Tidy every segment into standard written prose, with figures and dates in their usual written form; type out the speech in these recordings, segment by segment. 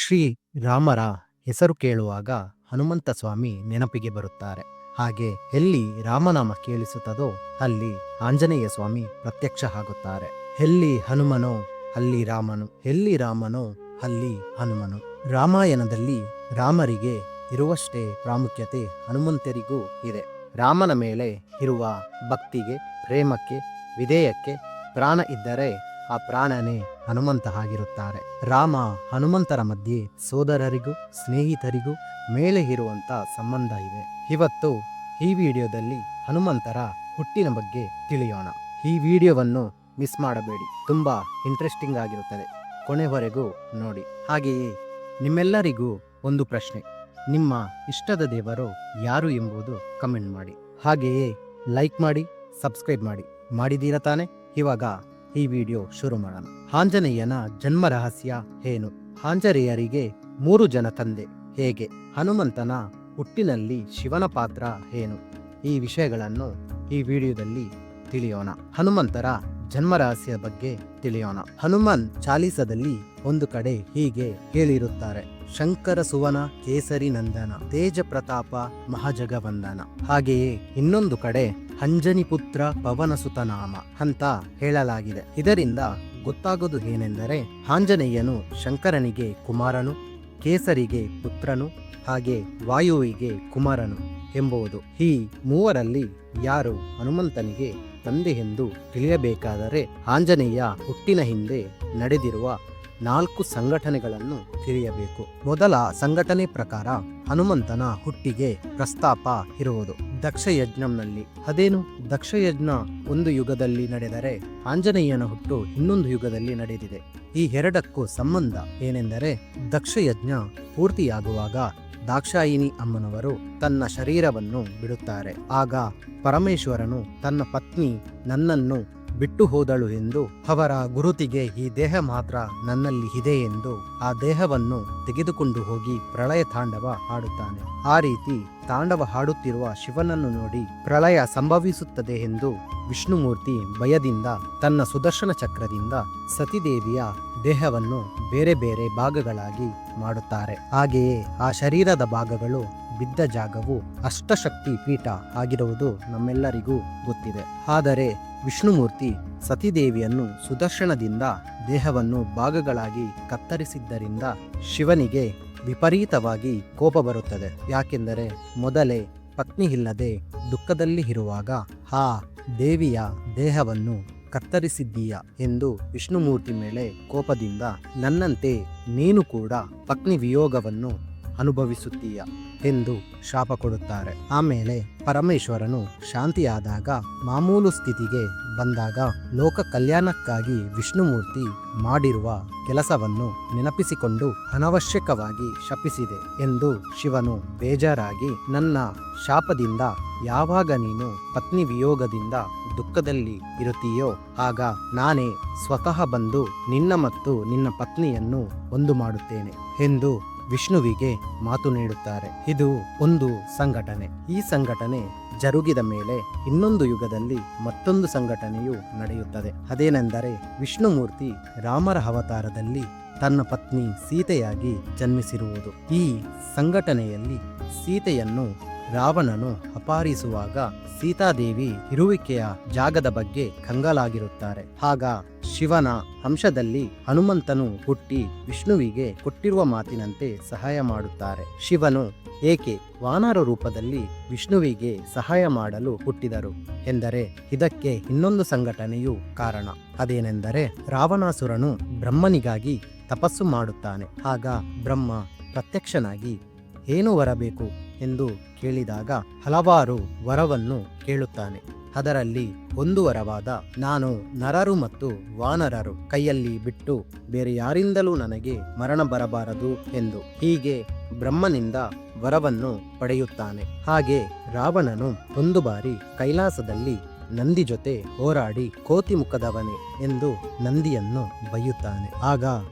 ಶ್ರೀ ರಾಮರ ಹೆಸರು ಕೇಳುವಾಗ ಹನುಮಂತ ಸ್ವಾಮಿ ನೆನಪಿಗೆ ಬರುತ್ತಾರೆ. ಹಾಗೆ ಎಲ್ಲಿ ರಾಮನಾಮ ಕೇಳಿಸುತ್ತದೋ ಅಲ್ಲಿ ಆಂಜನೇಯ ಸ್ವಾಮಿ ಪ್ರತ್ಯಕ್ಷ ಆಗುತ್ತಾರೆ. ಎಲ್ಲಿ ಹನುಮನೋ ಅಲ್ಲಿ ರಾಮನು, ಎಲ್ಲಿ ರಾಮನೋ ಅಲ್ಲಿ ಹನುಮನು. ರಾಮಾಯಣದಲ್ಲಿ ರಾಮರಿಗೆ ಇರುವಷ್ಟೇ ಪ್ರಾಮುಖ್ಯತೆ ಹನುಮಂತರಿಗೂ ಇದೆ. ರಾಮನ ಮೇಲೆ ಇರುವ ಭಕ್ತಿಗೆ, ಪ್ರೇಮಕ್ಕೆ, ವಿಧೇಯಕ್ಕೆ ಪ್ರಾಣ ಇದ್ದರೆ ಆ ಪ್ರಾಣನೇ ಹನುಮಂತ ಆಗಿರುತ್ತಾರೆ. ರಾಮ ಹನುಮಂತರ ಮಧ್ಯೆ ಸೋದರರಿಗೂ ಸ್ನೇಹಿತರಿಗೂ ಮೇಲೆ ಇರುವಂತ ಸಂಬಂಧ ಇದೆ. ಇವತ್ತು ಈ ವಿಡಿಯೋದಲ್ಲಿ ಹನುಮಂತರ ಹುಟ್ಟಿನ ಬಗ್ಗೆ ತಿಳಿಯೋಣ. ಈ ವಿಡಿಯೋವನ್ನು ಮಿಸ್ ಮಾಡಬೇಡಿ, ತುಂಬಾ ಇಂಟ್ರೆಸ್ಟಿಂಗ್ ಆಗಿರುತ್ತದೆ, ಕೊನೆವರೆಗೂ ನೋಡಿ. ಹಾಗೆಯೇ ನಿಮ್ಮೆಲ್ಲರಿಗೂ ಒಂದು ಪ್ರಶ್ನೆ, ನಿಮ್ಮ ಇಷ್ಟದ ದೇವರು ಯಾರು ಎಂಬುದು ಕಮೆಂಟ್ ಮಾಡಿ. ಹಾಗೆಯೇ ಲೈಕ್ ಮಾಡಿ, ಸಬ್ಸ್ಕ್ರೈಬ್ ಮಾಡಿದ್ದೀರಾ ತಾನೆ? ಇವಾಗ ಈ ವಿಡಿಯೋ ಶುರು ಮಾಡೋಣ. ಆಂಜನೇಯನ ಜನ್ಮ ರಹಸ್ಯ ಏನು? ಆಂಜನೇಯರಿಗೆ 3 ಜನ ತಂದೆ ಹೇಗೆ? ಹನುಮಂತನ ಹುಟ್ಟಿನಲ್ಲಿ ಶಿವನ ಪಾತ್ರ ಏನು? ಈ ವಿಷಯಗಳನ್ನು ಈ ವಿಡಿಯೋದಲ್ಲಿ ತಿಳಿಯೋಣ. ಹನುಮಂತರ ಜನ್ಮ ರಹಸ್ಯ ಬಗ್ಗೆ ತಿಳಿಯೋಣ. ಹನುಮಾನ್ ಚಾಲೀಸದಲ್ಲಿ ಒಂದು ಕಡೆ ಹೀಗೆ ಹೇಳಿರುತ್ತಾರೆ: ಶಂಕರ ಸುವನ ಕೇಸರಿ ನಂದನ, ತೇಜ ಪ್ರತಾಪ ಮಹಾಜಗವಂದನ. ಹಾಗೆಯೇ ಇನ್ನೊಂದು ಕಡೆ ಅಂಜನಿ ಪುತ್ರ ಪವನಸುತ ನಾಮ ಅಂತ ಹೇಳಲಾಗಿದೆ. ಇದರಿಂದ ಗೊತ್ತಾಗೋದು ಏನೆಂದರೆ ಆಂಜನೇಯನು ಶಂಕರನಿಗೆ ಕುಮಾರನು, ಕೇಸರಿಗೆ ಪುತ್ರನು, ಹಾಗೆ ವಾಯುವಿಗೆ ಕುಮಾರನು ಎಂಬುದು. ಈ ಮೂವರಲ್ಲಿ ಯಾರು ಹನುಮಂತನಿಗೆ ತಂದೆ ಎಂದು ತಿಳಿಯಬೇಕಾದರೆ ಆಂಜನೇಯ ಹುಟ್ಟಿನ ಹಿಂದೆ ನಡೆದಿರುವ 4 ಸಂಘಟನೆಗಳನ್ನು ತಿಳಿಯಬೇಕು. ಮೊದಲ ಸಂಘಟನೆ ಪ್ರಕಾರ ಹನುಮಂತನ ಹುಟ್ಟಿಗೆ ಪ್ರಸ್ತಾಪ ಇರುವುದು ದಕ್ಷಯಜ್ಞಂನಲ್ಲಿ. ಅದೇನು ದಕ್ಷಯಜ್ಞ? ಒಂದು ಯುಗದಲ್ಲಿ ನಡೆದರೆ ಆಂಜನೇಯನ ಹುಟ್ಟು ಇನ್ನೊಂದು ಯುಗದಲ್ಲಿ ನಡೆದಿದೆ. ಈ ಎರಡಕ್ಕೂ ಸಂಬಂಧ ಏನೆಂದರೆ, ದಕ್ಷಯಜ್ಞ ಪೂರ್ತಿಯಾಗುವಾಗ ದಾಕ್ಷಾಯಿನಿ ಅಮ್ಮನವರು ತನ್ನ ಶರೀರವನ್ನು ಬಿಡುತ್ತಾರೆ. ಆಗ ಪರಮೇಶ್ವರನು ತನ್ನ ಪತ್ನಿ ನನ್ನನ್ನು ಬಿಟ್ಟು ಹೋದಳು ಎಂದು, ಅವರ ಗುರುತಿಗೆ ಈ ದೇಹ ಮಾತ್ರ ನನ್ನಲ್ಲಿ ಇದೆ ಎಂದು ಆ ದೇಹವನ್ನು ತೆಗೆದುಕೊಂಡು ಹೋಗಿ ಪ್ರಳಯ ತಾಂಡವ ಹಾಡುತ್ತಾನೆ. ಆ ರೀತಿ ತಾಂಡವ ಹಾಡುತ್ತಿರುವ ಶಿವನನ್ನು ನೋಡಿ ಪ್ರಳಯ ಸಂಭವಿಸುತ್ತದೆ ಎಂದು ವಿಷ್ಣುಮೂರ್ತಿ ಭಯದಿಂದ ತನ್ನ ಸುದರ್ಶನ ಚಕ್ರದಿಂದ ಸತಿದೇವಿಯ ದೇಹವನ್ನು ಬೇರೆ ಬೇರೆ ಭಾಗಗಳಾಗಿ ಮಾಡುತ್ತಾರೆ. ಹಾಗೆಯೇ ಆ ಶರೀರದ ಭಾಗಗಳು ಬಿದ್ದ ಜಾಗವು ಅಷ್ಟಶಕ್ತಿ ಪೀಠ ಆಗಿರುವುದು ನಮ್ಮೆಲ್ಲರಿಗೂ ಗೊತ್ತಿದೆ. ಆದರೆ ವಿಷ್ಣುಮೂರ್ತಿ ಸತಿದೇವಿಯನ್ನು ಸುದರ್ಶನದಿಂದ ದೇಹವನ್ನು ಭಾಗಗಳಾಗಿ ಕತ್ತರಿಸಿದ್ದರಿಂದ ಶಿವನಿಗೆ ವಿಪರೀತವಾಗಿ ಕೋಪ ಬರುತ್ತದೆ. ಯಾಕೆಂದರೆ ಮೊದಲೇ ಪತ್ನಿ ಇಲ್ಲದೆ ದುಃಖದಲ್ಲಿ ಇರುವಾಗ ಆ ದೇವಿಯ ದೇಹವನ್ನು ಕತ್ತರಿಸಿದ್ದೀಯ ಎಂದು ವಿಷ್ಣುಮೂರ್ತಿ ಮೇಲೆ ಕೋಪದಿಂದ ನನ್ನಂತೆ ನೀನು ಕೂಡ ಪತ್ನಿ ವಿಯೋಗವನ್ನು ಅನುಭವಿಸುತ್ತೀಯ ಎಂದು ಶಾಪ ಕೊಡುತ್ತಾರೆ. ಆಮೇಲೆ ಪರಮೇಶ್ವರನು ಶಾಂತಿಯಾದಾಗ ಮಾಮೂಲು ಸ್ಥಿತಿಗೆ ಬಂದಾಗ ಲೋಕ ಕಲ್ಯಾಣಕ್ಕಾಗಿ ವಿಷ್ಣುಮೂರ್ತಿ ಮಾಡಿರುವ ಕೆಲಸವನ್ನು ನೆನಪಿಸಿಕೊಂಡು ಅನವಶ್ಯಕವಾಗಿ ಶಪಿಸಿದೆ ಎಂದು ಶಿವನು ಬೇಜಾರಾಗಿ, ನನ್ನ ಶಾಪದಿಂದ ಯಾವಾಗ ನೀನು ಪತ್ನಿ ವಿಯೋಗದಿಂದ ದುಃಖದಲ್ಲಿ ಇರುತ್ತೀಯೋ ಆಗ ನಾನೇ ಸ್ವತಃ ಬಂದು ನಿನ್ನ ಮತ್ತು ನಿನ್ನ ಪತ್ನಿಯನ್ನು ಒಂದು ಮಾಡುತ್ತೇನೆ ಎಂದು ವಿಷ್ಣುವಿಗೆ ಮಾತು ನೀಡುತ್ತಾರೆ. ಇದು ಒಂದು ಸಂಘಟನೆ. ಈ ಸಂಘಟನೆ ಜರುಗಿದ ಮೇಲೆ ಇನ್ನೊಂದು ಯುಗದಲ್ಲಿ ಮತ್ತೊಂದು ಸಂಘಟನೆಯು ನಡೆಯುತ್ತದೆ. ಅದೇನೆಂದರೆ ವಿಷ್ಣುಮೂರ್ತಿ ರಾಮರ ಅವತಾರದಲ್ಲಿ ತನ್ನ ಪತ್ನಿ ಸೀತೆಯಾಗಿ ಜನ್ಮಿಸಿರುವುದು. ಈ ಸಂಘಟನೆಯಲ್ಲಿ ಸೀತೆಯನ್ನು ರಾವಣನು ಅಪಹರಿಸುವಾಗ ಸೀತಾದೇವಿ ಇರುವಿಕೆಯ ಜಾಗದ ಬಗ್ಗೆ ಕಂಗಾಲಾಗಿರುತ್ತಾರೆ. ಆಗ ಶಿವನ ಅಂಶದಲ್ಲಿ ಹನುಮಂತನು ಹುಟ್ಟಿ ವಿಷ್ಣುವಿಗೆ ಕೊಟ್ಟಿರುವ ಮಾತಿನಂತೆ ಸಹಾಯ ಮಾಡುತ್ತಾರೆ. ಶಿವನು ಏಕೆ ವಾನರ ರೂಪದಲ್ಲಿ ವಿಷ್ಣುವಿಗೆ ಸಹಾಯ ಮಾಡಲು ಹುಟ್ಟಿದರು ಎಂದರೆ ಇದಕ್ಕೆ ಇನ್ನೊಂದು ಸಂಘಟನೆಯು ಕಾರಣ. ಅದೇನೆಂದರೆ ರಾವಣಾಸುರನು ಬ್ರಹ್ಮನಿಗಾಗಿ ತಪಸ್ಸು ಮಾಡುತ್ತಾನೆ. ಆಗ ಬ್ರಹ್ಮ ಪ್ರತ್ಯಕ್ಷನಾಗಿ ಏನು ವರಬೇಕು ಎಂದು ಕೇಳಿದಾಗ ಹಲವಾರು ವರವನ್ನು ಕೇಳುತ್ತಾನೆ. ಅದರಲ್ಲಿ ಒಂದು ವರವಾದ, ನಾನು ನರರು ಮತ್ತು ವಾನರರು ಕೈಯಲ್ಲಿ ಬಿಟ್ಟು ಬೇರೆ ಯಾರಿಂದಲೂ ನನಗೆ ಮರಣ ಬರಬಾರದು ಎಂದು. ಹೀಗೆ ಬ್ರಹ್ಮನಿಂದ ವರವನ್ನು ಪಡೆಯುತ್ತಾನೆ. ಹಾಗೆ ರಾವಣನು ಒಂದು ಬಾರಿ ಕೈಲಾಸದಲ್ಲಿ ನಂದಿ ಜೊತೆ ಹೋರಾಡಿ ಕೋತಿ ಮುಖದವನೇ ಎಂದು ನಂದಿಯನ್ನು ಬೈಯುತ್ತಾನೆ. ಆಗ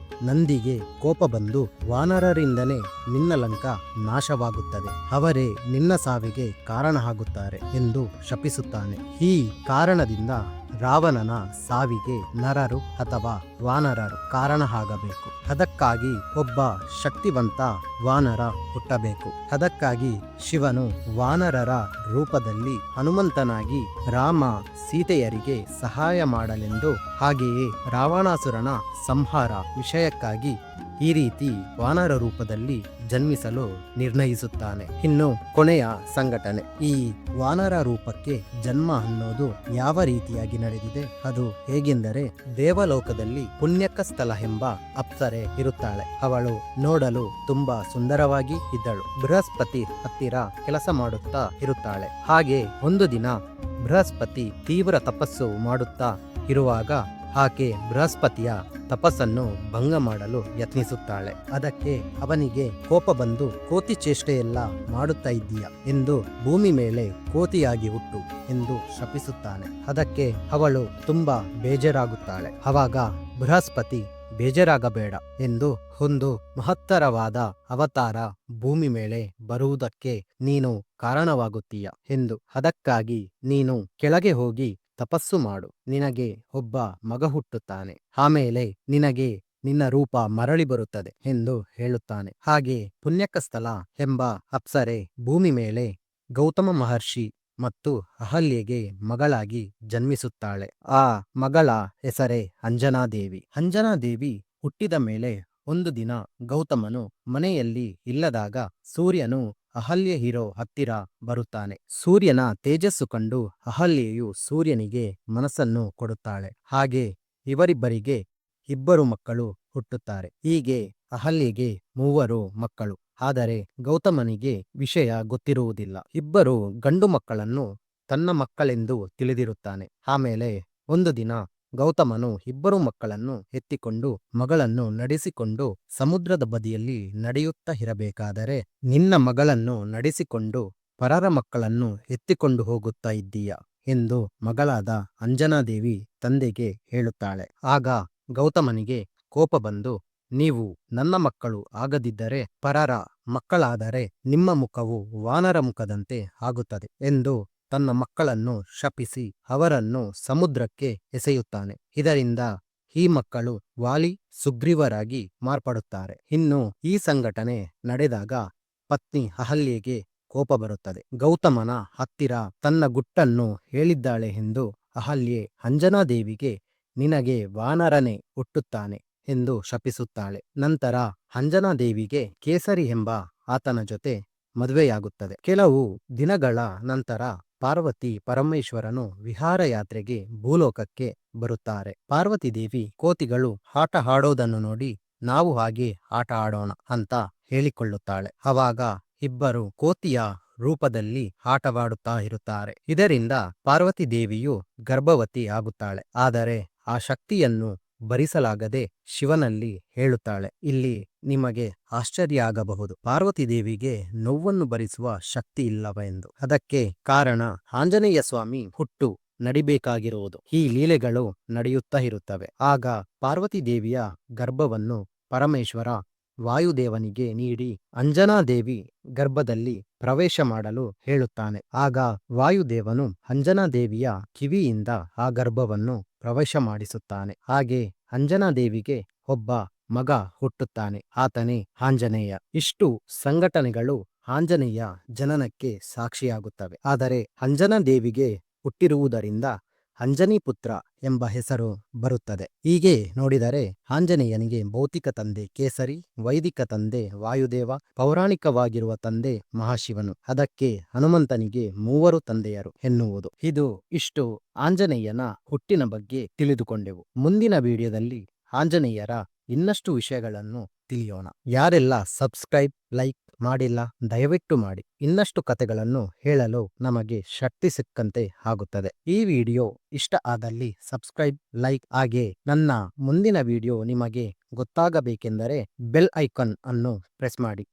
ನಂದಿಗೆ ಕೋಪ ಬಂದು, ವಾನರರಿಂದಲೇ ನಿನ್ನ ಲಂಕ ನಾಶವಾಗುತ್ತದೆ, ಅವರೇ ನಿನ್ನ ಸಾವಿಗೆ ಕಾರಣ ಆಗುತ್ತಾರೆ ಎಂದು ಶಪಿಸುತ್ತಾನೆ. ಈ ಕಾರಣದಿಂದ ರಾವಣನ ಸಾವಿಗೆ ನರರು ಅಥವಾ ವಾನರರು ಕಾರಣ ಆಗಬೇಕು. ಅದಕ್ಕಾಗಿ ಒಬ್ಬ ಶಕ್ತಿವಂತ ವಾನರ ಹುಟ್ಟಬೇಕು. ಅದಕ್ಕಾಗಿ ಶಿವನು ವಾನರರ ರೂಪದಲ್ಲಿ ಹನುಮಂತನಾಗಿ ರಾಮ ಸೀತೆಯರಿಗೆ ಸಹಾಯ ಮಾಡಲೆಂದು, ಹಾಗೆಯೇ ರಾವಣಾಸುರನ ಸಂಹಾರ ವಿಷಯಕ್ಕಾಗಿ ಈ ರೀತಿ ವಾನರ ರೂಪದಲ್ಲಿ ಜನ್ಮಿಸಲು ನಿರ್ಣಯಿಸುತ್ತಾನೆ. ಇನ್ನು ಕೊನೆಯ ಸಂಘಟನೆ. ಈ ವಾನರ ರೂಪಕ್ಕೆ ಜನ್ಮ ಅನ್ನೋದು ಯಾವ ರೀತಿಯಾಗಿ ನಡೆದಿದೆ? ಅದು ಹೇಗೆಂದರೆ, ದೇವಲೋಕದಲ್ಲಿ ಪುಣ್ಯಕ ಸ್ಥಳ ಎಂಬ ಅಪ್ಸರೆ ಇರುತ್ತಾಳೆ. ಅವಳು ನೋಡಲು ತುಂಬಾ ಸುಂದರವಾಗಿ ಇದ್ದಳು. ಬೃಹಸ್ಪತಿ ಹತ್ತಿರ ಕೆಲಸ ಮಾಡುತ್ತಾ ಇರುತ್ತಾಳೆ. ಹಾಗೆ ಒಂದು ದಿನ ಬೃಹಸ್ಪತಿ ತೀವ್ರ ತಪಸ್ಸು ಮಾಡುತ್ತಾ ಇರುವಾಗ ಆಕೆ ಬೃಹಸ್ಪತಿಯ ತಪಸ್ಸನ್ನು ಭಂಗ ಮಾಡಲು ಯತ್ನಿಸುತ್ತಾಳೆ. ಅದಕ್ಕೆ ಅವನಿಗೆ ಕೋಪ ಬಂದು, ಕೋತಿ ಚೇಷ್ಟೆಯೆಲ್ಲ ಮಾಡುತ್ತಾ ಇದ್ದೀಯ ಎಂದು, ಭೂಮಿ ಮೇಲೆ ಕೋತಿಯಾಗಿ ಹುಟ್ಟು ಎಂದು ಶಪಿಸುತ್ತಾನೆ. ಅದಕ್ಕೆ ಅವಳು ತುಂಬಾ ಬೇಜಾರಾಗುತ್ತಾಳೆ. ಅವಾಗ ಬೃಹಸ್ಪತಿ ಬೇಜಾರಾಗಬೇಡ ಎಂದು ಒಂದು ಮಹತ್ತರವಾದ ಅವತಾರ ಭೂಮಿ ಮೇಲೆ ಬರುವುದಕ್ಕೆ ನೀನು ಕಾರಣವಾಗುತ್ತೀಯ ಎಂದು, ಅದಕ್ಕಾಗಿ ನೀನು ಕೆಳಗೆ ಹೋಗಿ ತಪಸ್ಸು ಮಾಡು, ನಿನಗೆ ಒಬ್ಬ ಮಗ ಹುಟ್ಟುತ್ತಾನೆ, ಆಮೇಲೆ ನಿನಗೆ ನಿನ್ನ ರೂಪ ಮರಳಿ ಬರುತ್ತದೆ ಎಂದು ಹೇಳುತ್ತಾನೆ. ಹಾಗೆ ಪುಣ್ಯಕ ಸ್ಥಳ ಎಂಬ ಅಪ್ಸರೆ ಭೂಮಿ ಮೇಲೆ ಗೌತಮ ಮಹರ್ಷಿ ಮತ್ತು ಅಹಲ್ಯೆಗೆ ಮಗಳಾಗಿ ಜನ್ಮಿಸುತ್ತಾಳೆ. ಆ ಮಗಳ ಹೆಸರೇ ಅಂಜನಾದೇವಿ. ಅಂಜನಾದೇವಿ ಹುಟ್ಟಿದ ಮೇಲೆ ಒಂದು ದಿನ ಗೌತಮನು ಮನೆಯಲ್ಲಿ ಇಲ್ಲದಾಗ ಸೂರ್ಯನು ಅಹಲ್ಯೆ ಇರೋ ಹತ್ತಿರ ಬರುತ್ತಾನೆ. ಸೂರ್ಯನ ತೇಜಸ್ಸು ಕಂಡು ಅಹಲ್ಯೆಯು ಸೂರ್ಯನಿಗೆ ಮನಸ್ಸನ್ನು ಕೊಡುತ್ತಾಳೆ. ಹಾಗೆ ಇವರಿಬ್ಬರಿಗೆ ಇಬ್ಬರು ಮಕ್ಕಳು ಹುಟ್ಟುತ್ತಾರೆ. ಹೀಗೆ ಅಹಲ್ಯೆಗೆ 3 ಮಕ್ಕಳು. ಆದರೆ ಗೌತಮನಿಗೆ ವಿಷಯ ಗೊತ್ತಿರುವುದಿಲ್ಲ. ಇಬ್ಬರು ಗಂಡು ಮಕ್ಕಳನ್ನು ತನ್ನ ಮಕ್ಕಳೆಂದು ತಿಳಿದಿರುತ್ತಾನೆ. ಆಮೇಲೆ ಒಂದು ದಿನ ಗೌತಮನು ಇಬ್ಬರು ಮಕ್ಕಳನ್ನು ಎತ್ತಿಕೊಂಡು ಮಗಳನ್ನು ನಡೆಸಿಕೊಂಡು ಸಮುದ್ರದ ಬದಿಯಲ್ಲಿ ನಡೆಯುತ್ತಾ ಇರಬೇಕಾದರೆ, ನಿನ್ನ ಮಗಳನ್ನು ನಡೆಸಿಕೊಂಡು ಪರರ ಮಕ್ಕಳನ್ನು ಎತ್ತಿಕೊಂಡು ಹೋಗುತ್ತಾ ಇದ್ದೀಯ ಎಂದು ಮಗಳಾದ ಅಂಜನಾದೇವಿ ತಂದೆಗೆ ಹೇಳುತ್ತಾಳೆ. ಆಗ ಗೌತಮನಿಗೆ ಕೋಪ ಬಂದು, ನೀವು ನನ್ನ ಮಕ್ಕಳು ಆಗದಿದ್ದರೆ ಪರರ ಮಕ್ಕಳಾದರೆ ನಿಮ್ಮ ಮುಖವು ವಾನರ ಮುಖದಂತೆ ಆಗುತ್ತದೆ ಎಂದು ತನ್ನ ಮಕ್ಕಳನ್ನು ಶಪಿಸಿ ಅವರನ್ನು ಸಮುದ್ರಕ್ಕೆ ಎಸೆಯುತ್ತಾನೆ. ಇದರಿಂದ ಈ ಮಕ್ಕಳು ವಾಲಿ ಸುಗ್ರೀವರಾಗಿ ಮಾರ್ಪಡುತ್ತಾರೆ. ಇನ್ನು ಈ ಸಂಘಟನೆ ನಡೆದಾಗ ಪತ್ನಿ ಅಹಲ್ಯೆಗೆ ಕೋಪ ಬರುತ್ತದೆ. ಗೌತಮನ ಹತ್ತಿರ ತನ್ನ ಗುಟ್ಟನ್ನು ಹೇಳಿದ್ದಾಳೆ ಎಂದು ಅಹಲ್ಯೆ ಅಂಜನಾದೇವಿಗೆ ನಿನಗೆ ವಾನರನೇ ಹುಟ್ಟುತ್ತಾನೆ ಎಂದು ಶಪಿಸುತ್ತಾಳೆ. ನಂತರ ಅಂಜನಾದೇವಿಗೆ ಕೇಸರಿ ಎಂಬ ಆತನ ಜೊತೆ ಮದುವೆಯಾಗುತ್ತದೆ. ಕೆಲವು ದಿನಗಳ ನಂತರ ಪಾರ್ವತಿ ಪರಮೇಶ್ವರನು ವಿಹಾರಯಾತ್ರೆಗೆ ಭೂಲೋಕಕ್ಕೆ ಬರುತ್ತಾರೆ. ಪಾರ್ವತಿ ದೇವಿ ಕೋತಿಗಳು ಆಟ ಆಡೋದನ್ನು ನೋಡಿ ನಾವು ಹಾಗೆ ಆಟ ಆಡೋಣ ಅಂತ ಹೇಳಿಕೊಳ್ಳುತ್ತಾಳೆ. ಅವಾಗ ಇಬ್ಬರು ಕೋತಿಯ ರೂಪದಲ್ಲಿ ಆಟವಾಡುತ್ತಾ ಇರುತ್ತಾರೆ. ಇದರಿಂದ ಪಾರ್ವತಿ ದೇವಿಯು ಗರ್ಭವತಿ ಆಗುತ್ತಾಳೆ. ಆದರೆ ಆ ಶಕ್ತಿಯನ್ನು ಭರಿಸಲಾಗದೆ ಶಿವನಲ್ಲಿ ಹೇಳುತ್ತಾಳೆ. ಇಲ್ಲಿ ನಿಮಗೆ ಆಶ್ಚರ್ಯ ಆಗಬಹುದು, ಪಾರ್ವತಿ ದೇವಿಗೆ ನೋವನ್ನು ಭರಿಸುವ ಶಕ್ತಿ ಇಲ್ಲವೆಂದು. ಅದಕ್ಕೆ ಕಾರಣ ಆಂಜನೇಯ ಸ್ವಾಮಿ ಹುಟ್ಟು ನಡಿಬೇಕಾಗಿರುವುದು. ಈ ಲೀಲೆಗಳು ನಡೆಯುತ್ತಾ ಇರುತ್ತವೆ. ಆಗ ಪಾರ್ವತಿ ದೇವಿಯ ಗರ್ಭವನ್ನು ಪರಮೇಶ್ವರ ವಾಯುದೇವನಿಗೆ ನೀಡಿ ಅಂಜನಾದೇವಿ ಗರ್ಭದಲ್ಲಿ ಪ್ರವೇಶ ಮಾಡಲು ಹೇಳುತ್ತಾನೆ. ಆಗ ವಾಯುದೇವನು ಅಂಜನಾದೇವಿಯ ಕಿವಿಯಿಂದ ಆ ಗರ್ಭವನ್ನು ಪ್ರವೇಶ ಮಾಡಿಸುತ್ತಾನೆ. ಹಾಗೆ ಅಂಜನಾದೇವಿಗೆ ಒಬ್ಬ ಮಗ ಹುಟ್ಟುತ್ತಾನೆ. ಆತನೇ ಆಂಜನೇಯ. ಇಷ್ಟು ಸಂಘಟನೆಗಳು ಆಂಜನೇಯ ಜನನಕ್ಕೆ ಸಾಕ್ಷಿಯಾಗುತ್ತವೆ. ಆದರೆ ಅಂಜನಾದೇವಿಗೆ ಹುಟ್ಟಿರುವುದರಿಂದ ಅಂಜನಿ ಪುತ್ರ ಎಂಬ ಹೆಸರು ಬರುತ್ತದೆ. ಹೀಗೆ ನೋಡಿದರೆ ಆಂಜನೇಯನಿಗೆ ಭೌತಿಕ ತಂದೆ ಕೇಸರಿ, ವೈದಿಕ ತಂದೆ ವಾಯುದೇವ, ಪೌರಾಣಿಕವಾಗಿರುವ ತಂದೆ ಮಹಾಶಿವನು. ಅದಕ್ಕೆ ಹನುಮಂತನಿಗೆ 3 ತಂದೆಯರು ಎನ್ನುವುದು. ಇಷ್ಟು ಆಂಜನೇಯನ ಹುಟ್ಟಿನ ಬಗ್ಗೆ ತಿಳಿದುಕೊಂಡೆವು. ಮುಂದಿನ ವಿಡಿಯೋದಲ್ಲಿ ಆಂಜನೇಯರ ಇನ್ನಷ್ಟು ವಿಷಯಗಳನ್ನು ತಿಳಿಯೋಣ. ಯಾರೆಲ್ಲ ಸಬ್ಸ್ಕ್ರೈಬ್, ಲೈಕ್ ಮಾಡಿಲ್ಲ ದಯವಿಟ್ಟು ಮಾಡಿ. ಇನ್ನಷ್ಟು ಕಥೆಗಳನ್ನು ಹೇಳಲು ನಮಗೆ ಶಕ್ತಿ ಸಿಕ್ಕಂತೆ ಆಗುತ್ತದೆ. ಈ ವಿಡಿಯೋ ಇಷ್ಟ ಆದಲ್ಲಿ ಸಬ್ಸ್ಕ್ರೈಬ್, ಲೈಕ್, ಹಾಗೆ ನನ್ನ ಮುಂದಿನ ವಿಡಿಯೋ ನಿಮಗೆ ಗೊತ್ತಾಗಬೇಕೆಂದರೆ ಬೆಲ್ ಐಕಾನ್ ಅನ್ನು ಪ್ರೆಸ್ ಮಾಡಿ.